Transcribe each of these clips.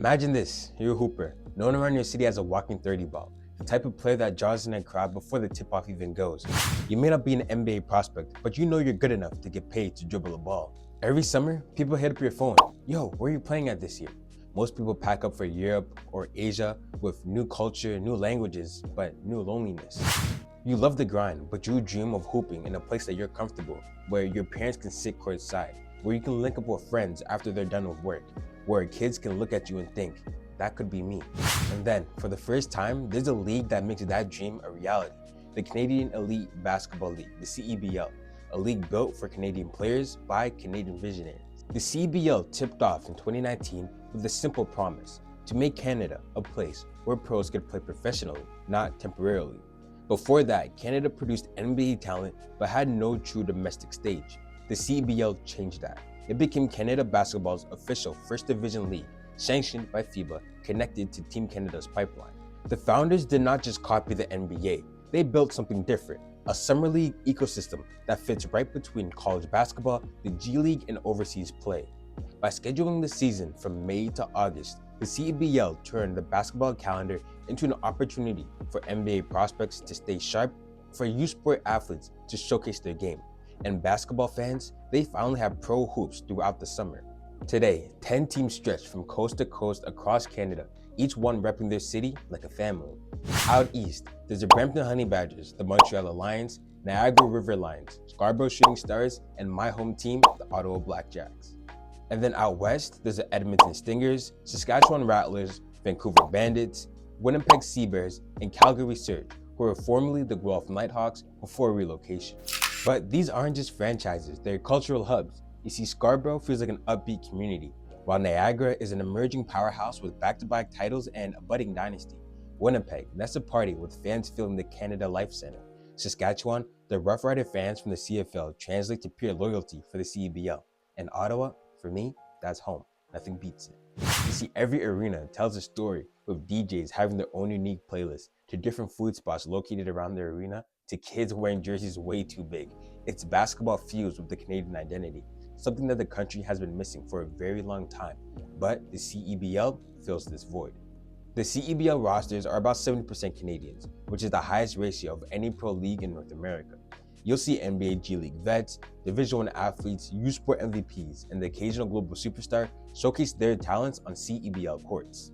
Imagine this, you're a hooper, known around your city as a walking 30 ball, the type of player that draws in a crowd before the tip-off even goes. You may not be an NBA prospect, but you know you're good enough to get paid to dribble a ball. Every summer, people hit up your phone, yo, where are you playing at this year? Most people pack up for Europe or Asia with new culture, new languages, but new loneliness. You love the grind, but you dream of hooping in a place that you're comfortable, where your parents can sit courtside, where you can link up with friends after they're done with work, where kids can look at you and think, that could be me. And then, for the first time, there's a league that makes that dream a reality. The Canadian Elite Basketball League, the CEBL, a league built for Canadian players by Canadian visionaries. The CEBL tipped off in 2019 with a simple promise, to make Canada a place where pros could play professionally, not temporarily. Before that, Canada produced NBA talent but had no true domestic stage. The CEBL changed that. It became Canada Basketball's official First Division league, sanctioned by FIBA, connected to Team Canada's pipeline. The founders did not just copy the NBA, they built something different, a summer league ecosystem that fits right between college basketball, the G League, and overseas play. By scheduling the season from May to August, the CEBL turned the basketball calendar into an opportunity for NBA prospects to stay sharp, for youth sport athletes to showcase their game, and basketball fans, they finally have pro hoops throughout the summer. Today, 10 teams stretch from coast to coast across Canada, each one repping their city like a family. Out east, there's the Brampton Honey Badgers, the Montreal Alliance, Niagara River Lions, Scarborough Shooting Stars, and my home team, the Ottawa Blackjacks. And then out west, there's the Edmonton Stingers, Saskatchewan Rattlers, Vancouver Bandits, Winnipeg Seabears, and Calgary Surge, who were formerly the Guelph Nighthawks before relocation. But these aren't just franchises, they're cultural hubs. You see, Scarborough feels like an upbeat community, while Niagara is an emerging powerhouse with back-to-back titles and a budding dynasty. Winnipeg, that's a party with fans feeling the Canada Life Center. Saskatchewan, the Rough Rider fans from the CFL translate to pure loyalty for the CEBL. And Ottawa, for me, that's home. Nothing beats it. You see, every arena tells a story, with DJs having their own unique playlist, to different food spots located around the arena, to kids wearing jerseys way too big. It's basketball fused with the Canadian identity, something that the country has been missing for a very long time, but the CEBL fills this void. The CEBL rosters are about 70% Canadians, which is the highest ratio of any pro league in North America. You'll see NBA G League vets, Division I athletes, U Sport MVPs, and the occasional global superstar showcase their talents on CEBL courts.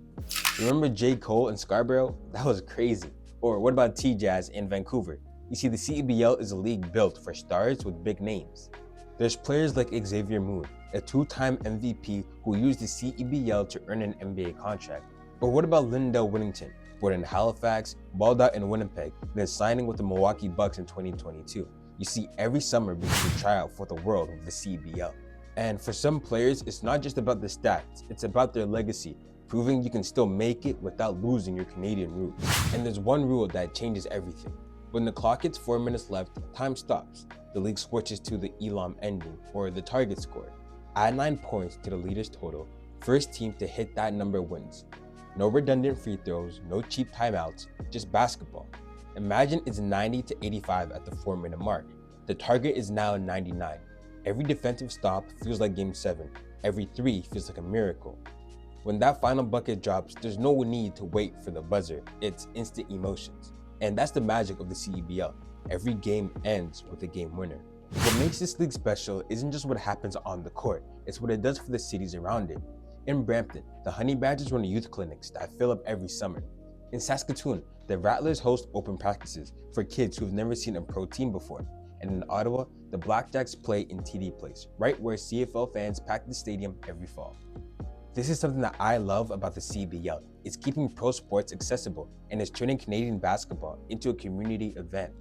Remember J. Cole in Scarborough? That was crazy. Or what about T-Jazz in Vancouver? You see, the CEBL is a league built for stars with big names. There's players like Xavier Moon, a two-time MVP who used the CEBL to earn an NBA contract. Or what about Lindell Whittington, born in Halifax, balled out in Winnipeg, then signing with the Milwaukee Bucks in 2022. You see, every summer becomes a tryout for the world of the CEBL. And for some players, it's not just about the stats, it's about their legacy, proving you can still make it without losing your Canadian roots. And there's one rule that changes everything. When the clock hits 4 minutes left, time stops. The league switches to the Elam Ending, or the target score. Add 9 points to the leader's total. First team to hit that number wins. No redundant free throws, no cheap timeouts, just basketball. Imagine it's 90 to 85 at the 4-minute mark. The target is now 99. Every defensive stop feels like Game 7. Every 3 feels like a miracle. When that final bucket drops, there's no need to wait for the buzzer. It's instant emotions. And that's the magic of the CEBL. Every game ends with a game winner. What makes this league special isn't just what happens on the court, it's what it does for the cities around it. In Brampton, the Honey Badgers run youth clinics that fill up every summer. In Saskatoon, the Rattlers host open practices for kids who've never seen a pro team before. And in Ottawa, the Blackjacks play in TD Place, right where CFL fans pack the stadium every fall. This is something that I love about the CEBL. It's keeping pro sports accessible, and it's turning Canadian basketball into a community event.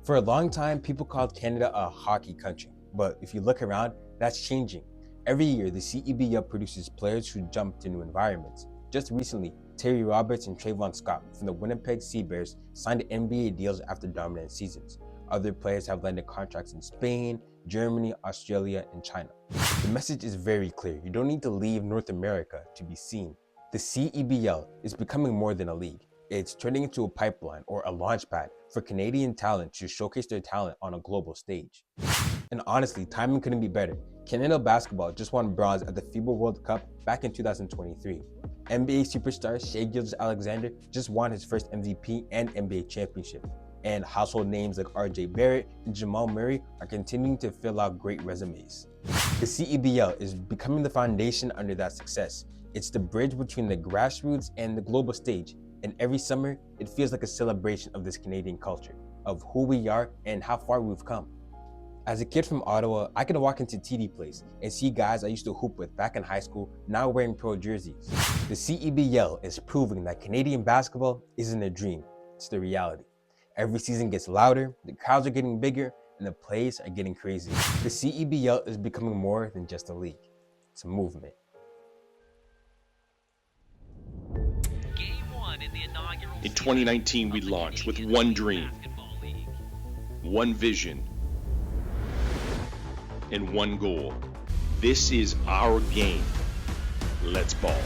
For a long time, people called Canada a hockey country, but if you look around, that's changing. Every year, the CEBL produces players who jump to new environments. Just recently, Terry Roberts and Trayvon Scott from the Winnipeg Seabears signed NBA deals after dominant seasons. Other players have landed contracts in Spain, Germany, Australia, and China. The message is very clear. You don't need to leave North America to be seen. The CEBL is becoming more than a league. It's turning into a pipeline or a launch pad for Canadian talent to showcase their talent on a global stage. And honestly, timing couldn't be better. Canadian basketball just won bronze at the FIBA World Cup back in 2023. NBA superstar Shai Gilgeous-Alexander just won his first MVP and NBA championship. And household names like RJ Barrett and Jamal Murray are continuing to fill out great resumes. The CEBL is becoming the foundation under that success. It's the bridge between the grassroots and the global stage, and every summer, it feels like a celebration of this Canadian culture, of who we are and how far we've come. As a kid from Ottawa, I could walk into TD Place and see guys I used to hoop with back in high school now wearing pro jerseys. The CEBL is proving that Canadian basketball isn't a dream, it's the reality. Every season gets louder, the crowds are getting bigger, and the plays are getting crazy. The CEBL is becoming more than just a league, it's a movement. In 2019, we launched with one dream, one vision, and one goal. This is our game. Let's ball.